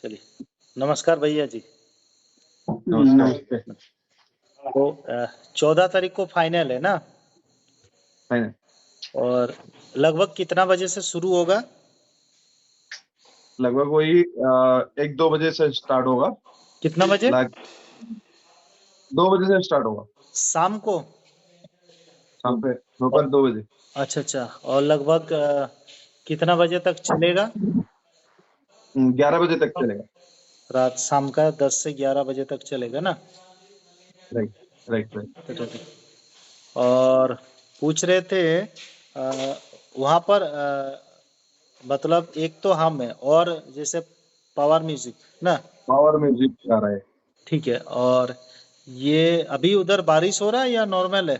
चलिए, नमस्कार भैया जी। नमस्कार। तो 14 तारीख को फाइनल है ना? फाइनल और लगभग कितना बजे से शुरू होगा? लगभग वही 1-2 बजे से स्टार्ट होगा। कितना बजे? 2 बजे से स्टार्ट होगा, शाम को? शाम पे और दोपहर 2 बजे। अच्छा, और लगभग कितना बजे तक चलेगा? 11 बजे तक चलेगा। रात शाम का 10 से 11 बजे तक चलेगा ना? Right, right, right. और पूछ रहे थे वहाँ पर मतलब एक तो हम है और जैसे पावर म्यूजिक ना? पावर म्यूजिक आ रहा है। ठीक है। और ये अभी उधर बारिश हो रहा है या नॉर्मल है?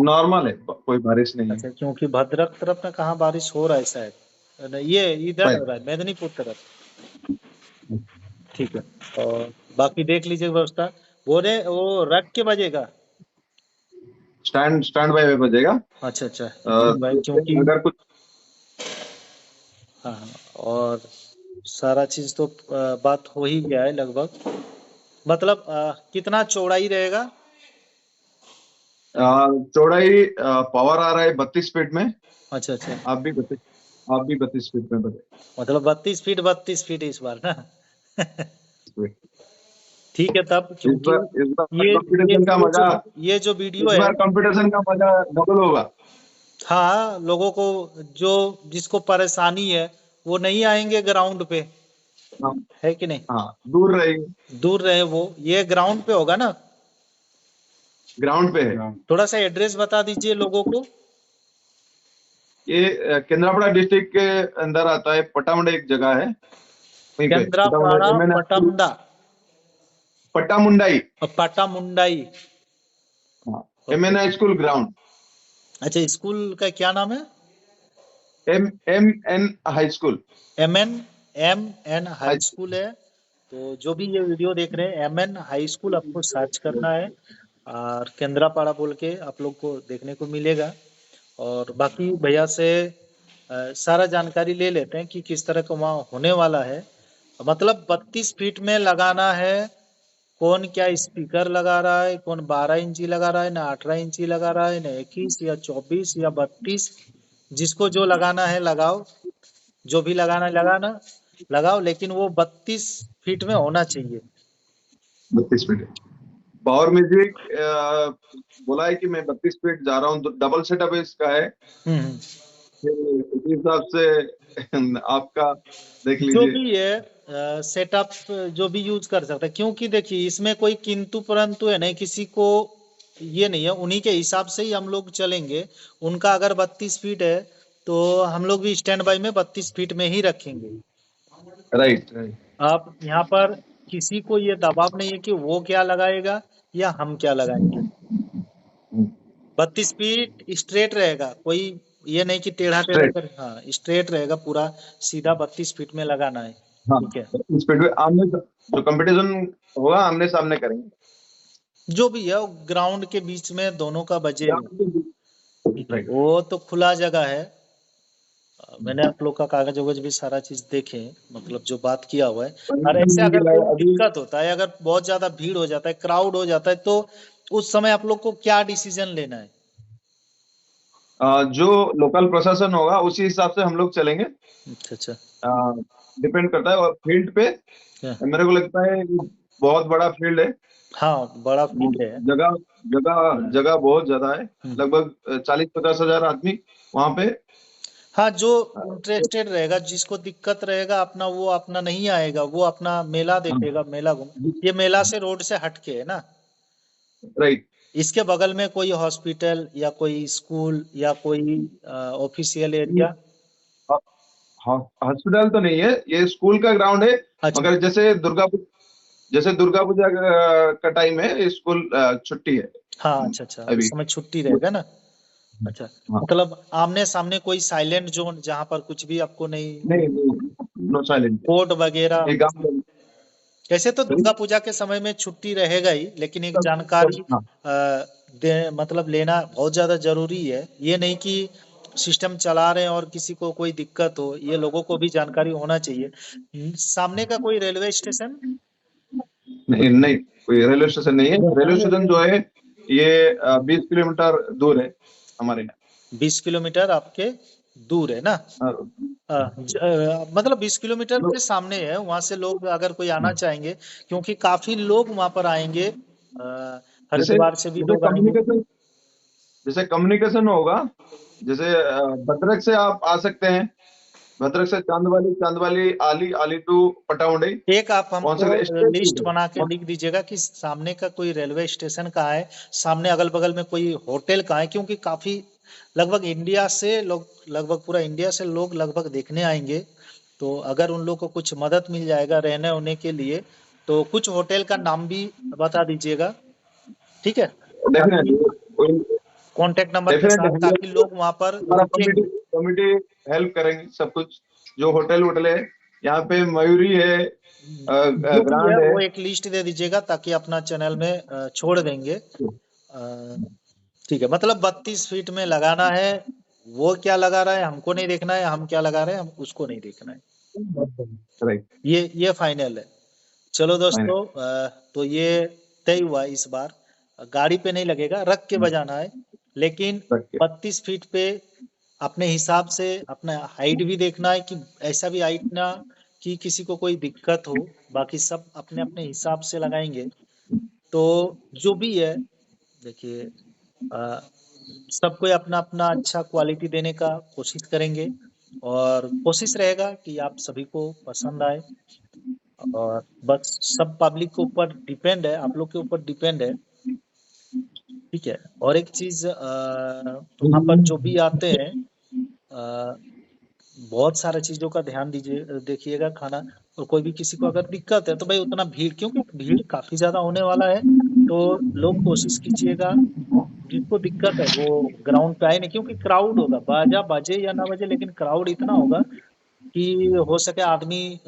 नॉर्मल है, कोई बारिश नहीं है। अच्छा, क्योंकि भद्रक तरफ में कहाँ बारिश हो रहा है शायद। ये इधर हो शायद। रहा है मेदिनीपुर तरफ। ठीक है। और बाकी देख लीजिए व्यवस्था। वो रख के बजेगा। स्टैंड बाय में बजेगा। अच्छा, भाई क्योंकि अगर कुछ हाँ, और सारा चीज तो बात हो ही गया है लगभग। मतलब कितना चौड़ाई रहेगा? चौड़ाई पावर आ रहा है 32 फीट में। अच्छा, आप भी 32 आप भी 32 फीट में बजे। मतलब 32 फीट इस बार ना? ठीक है तब, इस क्योंकि बार इस बार ये ये कंपटीशन का ये जो मजा ये जो वीडियो इस है, बार कंपटीशन का मजा डबल होगा। हाँ, लोगों को जो जिसको परेशानी है वो नहीं आएंगे ग्राउंड पे, हाँ, है कि नहीं? हाँ, दूर रहेगी। दूर रहे वो। ये ग्राउंड पे होगा ना? ग्राउंड पे है। थोड़ा सा एड्रेस बता दीजिए लोगों को। ये केंद्रापड़ा डिस्ट्रिक्ट के अंदर आता है। पटामुंडा एक जगह है, वहीं पे पटामुंडा केंद्रापाड़ा एमएन स्कूल। पटमदा पटामुंडाई। और पाटामुंडाई। हाँ, ओके। MN school ground. अच्छा, स्कूल का क्या नाम है? M N high school. M N high high school है। तो जो भी ये वीडियो देख रहे हैं, एम एन हाई स्कूल आपको सर्च करना है और केंद्रापाड़ा बोल के आप लोग को देखने को मिलेगा। और बाकी भैया से सारा जानकारी ले लेते हैं कि किस तरह का वहाँ होने वाला है। मतलब 32 फीट में लगाना है। कौन क्या स्पीकर लगा रहा है, कौन 12 इंची लगा रहा है, ना 18 इंची लगा रहा है, ना 21 या 24 या 32। जिसको जो लगाना है लगाओ। जो भी लगाना है लगाओ, लेकिन वो 32 फीट में होना चाहिए। 32 फीट है। पावर म्यूजिक बोला है कि मैं 32 फीट जा रहा हूँ, तो डबल सेटअप इसका है। हम्म। फिर इस हिसाब से आपका देख जो लीजिए। भी है सेटअप जो भी यूज कर सकता है, क्योंकि देखिए इसमें कोई किंतु परंतु है नहीं, किसी को ये नहीं है। उन्हीं के हिसाब से ही हम लोग चलेंगे। उनका अगर 32 फीट है तो हम लोग भी स्टैंड बाई में 32 फीट में ही रखेंगे। Right, right. अब यहाँ पर किसी को ये दबाव नहीं है कि वो क्या लगाएगा या हम क्या लगाएंगे। 32 फीट स्ट्रेट रहेगा, कोई ये नहीं कि टेढ़ा टेढ़ा स्ट्रेट। कर, हाँ स्ट्रेट रहेगा पूरा। सीधा 32 फीट में लगाना है। हाँ, ठीक है। 32 फीट में आमने जो कंपटीशन होगा आमने सामने करेंगे। जो भी है ग्राउंड के बीच में दोनों का बजेगा। ठीक है, राइट। वो तो खुला जगह है। मैंने आप लोग का कागज वगज भी सारा चीज देखे, मतलब जो बात किया हुआ है। और ऐसे अगर कोई अभी दिक्कत होता है, अगर बहुत ज्यादा भीड़ हो जाता है, क्राउड हो जाता है, तो उस समय आप लोग को क्या डिसीजन लेना है? जो लोकल प्रशासन होगा उसी हिसाब से हम लोग चलेंगे। अच्छा। डिपेंड करता है। और फील्ड पे क्या? मेरे को लगता है कि बहुत बड़ा फील्ड है। हाँ, बड़ा फील्ड है। जगह जगह जगह बहुत ज्यादा है। हम्म। लगभग 40-50 हजार आदमी वहां पे। हाँ, जो अ, इंटरेस्टेड रहेगा, जिसको दिक्कत रहेगा अपना, वो अपना नहीं आएगा, वो अपना मेला देखेगा, मेला घूम। ये मेला से रोड से हटके है ना? राइट। इसके बगल में कोई हॉस्पिटल या कोई स्कूल या कोई ऑफिशियल एरिया? हॉस्पिटल तो नहीं है, ये स्कूल का ग्राउंड है। अच्छा। मगर जैसे दुर्गा पूजा का टाइम है, स्कूल छुट्टी है हाँ, अच्छा, इस अभी। समय छुट्टी रहेगा ना? अच्छा। हाँ। मतलब आमने सामने कोई साइलेंट जोन जहाँ पर कुछ भी आपको नहीं, नहीं, नहीं, नो साइलेंट। कोर्ट वगैरह? ये गाँव। कैसे तो दुर्गा पूजा के समय में छुट्टी रहेगा ही, लेकिन एक जानकारी हाँ। मतलब लेना बहुत ज्यादा जरूरी है। ये नहीं कि सिस्टम चला रहे हैं और किसी को कोई दिक्कत हो, ये लोगों को भी जानकारी होना चाहिए। सामने का कोई रेलवे स्टेशन? नहीं नहीं, कोई रेलवे स्टेशन नहीं है। रेलवे स्टेशन जो है ये 20 किलोमीटर दूर है हमारे यहाँ। 20 किलोमीटर आपके दूर है ना? हाँ, मतलब 20 किलोमीटर के सामने है, वहां से लोग अगर कोई आना चाहेंगे, क्योंकि काफी लोग वहां पर आएंगे, जैसे हरिद्वार से भी जैसे लोग आएंगे। कम्युनिकेशन जैसे कम्युनिकेशन होगा, जैसे भद्रक से आप आ सकते हैं, भद्रक से चांदवाली, चांदवाली आली, आली टू पटाउंडी एक आप वहां हमको से स्ट्रेट लिस्ट रूट बना के है। लिख दीजिएगा कि सामने का कोई रेलवे स्टेशन कहाँ है, सामने अगल बगल में कोई होटल कहाँ है, क्योंकि काफी लगभग इंडिया से लोग, लगभग पूरा इंडिया से लोग लगभग देखने आएंगे। तो अगर उन लोग को कुछ मदद मिल जाएगा रहने होने के लिए, तो कुछ होटल का नाम भी बता दीजिएगा, ठीक है? ताकि डेफिनेटली, कांटेक्ट नंबर के डेफिनेटली साथ, हम ताकि लोग लोग वहां पर हमारा कमिटी रुकेंगे। कमिटी हेल्प करेंगे सब कुछ। जो होटल वोटल है यहाँ पे, मयूरी है, जो भी है ग्रांड है। वो एक लिस्ट दे दीजिएगा, ताकि अपना चैनल में छोड़ देंगे। अ, ठीक है, मतलब 32 फीट में लगाना है। वो क्या लगा रहा है हमको नहीं देखना है, हम क्या लगा रहे हैं हम उसको नहीं देखना है। राइट। ये फाइनल है। चलो दोस्तों, तो ये तय हुआ इस बार। गाड़ी पे नहीं लगेगा, रख के बजाना है। लेकिन 32 फीट पे अपने हिसाब से अपना हाइट भी देखना है, कि ऐसा भी हाइट ना कि किसी को कोई दिक्कत हो। बाकी सब अपने अपने हिसाब से लगाएंगे। तो जो भी है, देखिए, अ, सब कोई अपना अपना अच्छा क्वालिटी देने का कोशिश करेंगे, और कोशिश रहेगा कि आप सभी को पसंद आए। और बस सब पब्लिक के ऊपर डिपेंड है, आप लोग के ऊपर डिपेंड है, ठीक है? और एक चीज, वहाँ पर जो भी आते हैं, अ, बहुत सारा चीजों का ध्यान दीजिए, देखिएगा खाना। और कोई भी किसी को अगर दिक्कत है तो भाई उतना भीड़, क्योंकि भीड़ काफी ज्यादा होने वाला है, तो लोग कोशिश कीजिएगा जिसको दिक्कत है वो ग्राउंड पे आए नहीं, क्योंकि क्राउड होगा, बाजा बजे या ना बजे, लेकिन क्राउड इतना होगा कि हो सके आदमी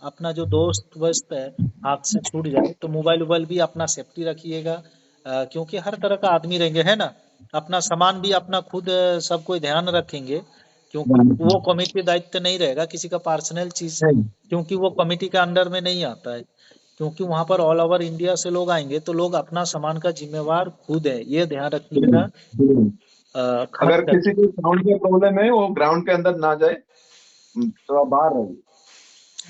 अपना जो दोस्त वस्त है हाथ से छूट जाए। तो मोबाइल वोबाइल भी अपना सेफ्टी रखिएगा, क्योंकि हर तरह का आदमी रहेंगे, है ना? अपना सामान भी अपना खुद सब कोई ध्यान रखेंगे, क्योंकि वो कमेटी दायित्व नहीं रहेगा किसी का पर्सनल चीज, क्योंकि वो कमेटी के अंडर में नहीं आता है। क्योंकि वहां पर ऑल ओवर इंडिया से लोग आएंगे, तो लोग अपना सामान का जिम्मेवार खुद है, ये ध्यान रखिएगा। खास अगर कर, किसी को साउंड का प्रॉब्लम है, वो ग्राउंड के अंदर ना जाए, तो आप बाहर रहिए।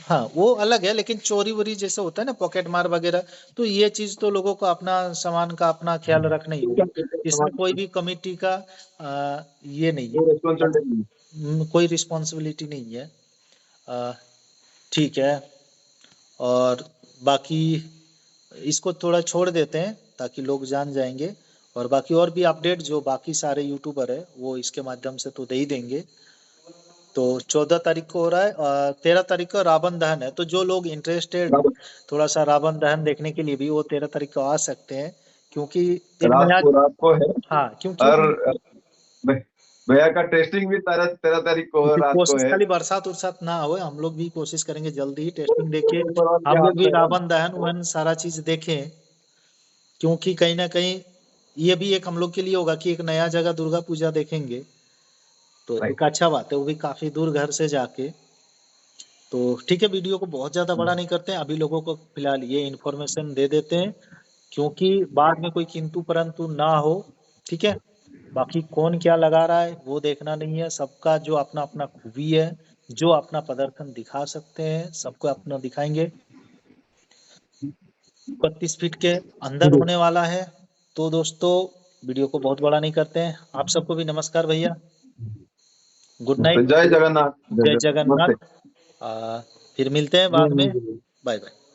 हाँ वो अलग है, लेकिन चोरी वोरी जैसे होता है ना, पॉकेट मार वगैरह, तो ये चीज तो लोगों को अपना सामान का अपना ख्याल रखना ही होगा। इसमें कोई भी कमेटी का ये नहीं है, वो रेस्पॉन्सिबिलिटी। कोई रिस्पॉन्सिबिलिटी नहीं है। अ, ठीक है। और बाकी इसको थोड़ा छोड़ देते हैं, ताकि लोग जान जाएंगे। और बाकी और भी अपडेट जो बाकी सारे यूट्यूबर है वो इसके माध्यम से तो दे ही देंगे। तो 14 तारीख को हो रहा है, 13 तारीख को रावण दहन है, तो जो लोग इंटरेस्टेड है थोड़ा सा रावण दहन देखने के लिए भी, वो 13 तारीख को आ सकते हैं। क्योंकि एक नया, रात को है। हाँ क्योंकि और भ- भैया का टेस्टिंग भी 13 तारीख को रात को कोशिश है। खाली बरसात उरसात ना हो, हम लोग भी कोशिश करेंगे जल्दी ही टेस्टिंग देखे, ऊपर वाले के हम लोग हाथ भी में है। रावण दहन वहन सारा चीज देखें। क्योंकि कहीं ना कहीं ये भी एक हम लोग के लिए होगा कि एक नया जगह दुर्गा पूजा देखेंगे, तो राइट। एक अच्छा बात है, वो भी काफी दूर घर से जाके। तो ठीक है, वीडियो को बहुत ज्यादा बड़ा नहीं करते हैं, अभी लोगों को फिलहाल ये इन्फॉर्मेशन दे देते हैं, क्योंकि बाद में कोई किंतु परंतु ना हो, ठीक है? बाकी कौन क्या लगा रहा है वो देखना नहीं है, सबका जो अपना अपना खूबी है, जो अपना प्रदर्शन दिखा सकते हैं सबको अपना दिखाएंगे। 32 फीट के अंदर होने वाला है। तो दोस्तों, वीडियो को बहुत बड़ा नहीं करते हैं, आप सबको भी नमस्कार भैया, गुड तो नाइट, जय जगन्नाथ, जय जय जगन्नाथ, जगन्नाथ। नमस्ते। फिर मिलते हैं बाद में, बाय बाय।